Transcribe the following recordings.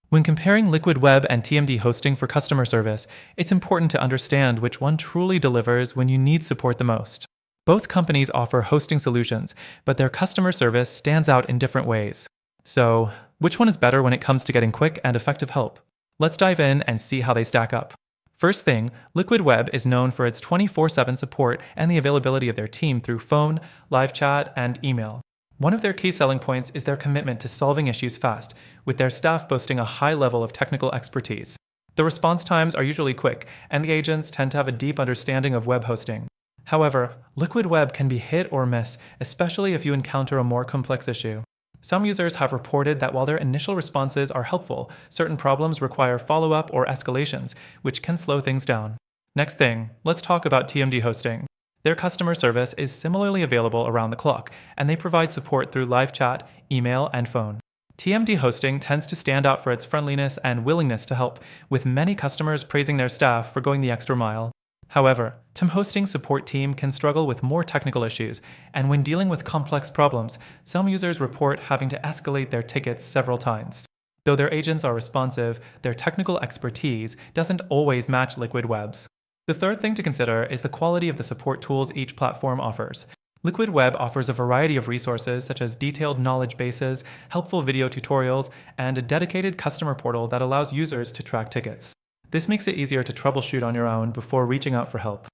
When comparing Liquid Web and TMD hosting for customer service, it's important to understand which one truly delivers when you need support the most. Both companies offer hosting solutions, but their customer service stands out in different ways. So, which one is better when it comes to getting quick and effective help? Let's dive in and see how they stack up. First thing, Liquid Web is known for its 24/7 support and the availability of their team through phone, live chat, and email. One of their key selling points is their commitment to solving issues fast, with their staff boasting a high level of technical expertise. The response times are usually quick, and the agents tend to have a deep understanding of web hosting. However, Liquid Web can be hit or miss, especially if you encounter a more complex issue. Some users have reported that while their initial responses are helpful, certain problems require follow-up or escalations, which can slow things down. Next thing, let's talk about TMD hosting. Their customer service is similarly available around the clock, and they provide support through live chat, email, and phone. TMD hosting tends to stand out for its friendliness and willingness to help, with many customers praising their staff for going the extra mile. However, TM Hosting's support team can struggle with more technical issues, and when dealing with complex problems, some users report having to escalate their tickets several times. Though their agents are responsive, their technical expertise doesn't always match Liquid Web's. The third thing to consider is the quality of the support tools each platform offers. Liquid Web offers a variety of resources such as detailed knowledge bases, helpful video tutorials, and a dedicated customer portal that allows users to track tickets. This makes it easier to troubleshoot on your own before reaching out for help.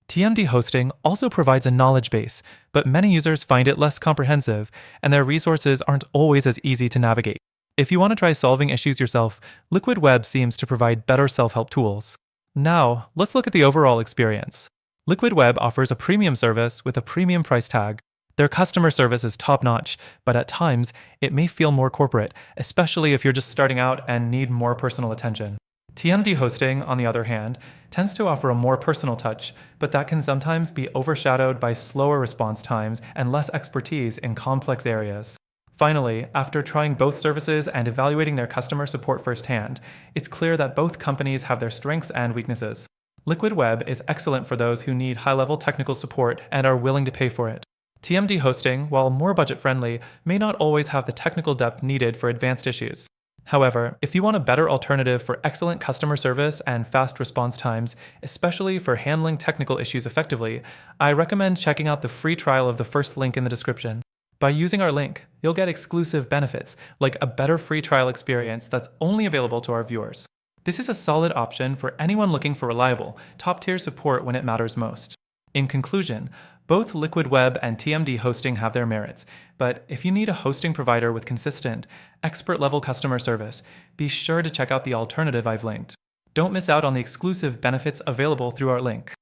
TMD Hosting also provides a knowledge base, but many users find it less comprehensive, and their resources aren't always as easy to navigate. If you want to try solving issues yourself, Liquid Web seems to provide better self-help tools. Now, let's look at the overall experience. Liquid Web offers a premium service with a premium price tag. Their customer service is top-notch, but at times, it may feel more corporate, especially if you're just starting out and need more personal attention. TMD Hosting, on the other hand, tends to offer a more personal touch, but that can sometimes be overshadowed by slower response times and less expertise in complex areas. Finally, after trying both services and evaluating their customer support firsthand, it's clear that both companies have their strengths and weaknesses. Liquid Web is excellent for those who need high-level technical support and are willing to pay for it. TMD Hosting, while more budget-friendly, may not always have the technical depth needed for advanced issues. However, if you want a better alternative for excellent customer service and fast response times, especially for handling technical issues effectively, I recommend checking out the free trial of the first link in the description. By using our link, you'll get exclusive benefits, like a better free trial experience that's only available to our viewers. This is a solid option for anyone looking for reliable, top-tier support when it matters most. In conclusion, both Liquid Web and TMD Hosting have their merits, but if you need a hosting provider with consistent, expert-level customer service, be sure to check out the alternative I've linked. Don't miss out on the exclusive benefits available through our link.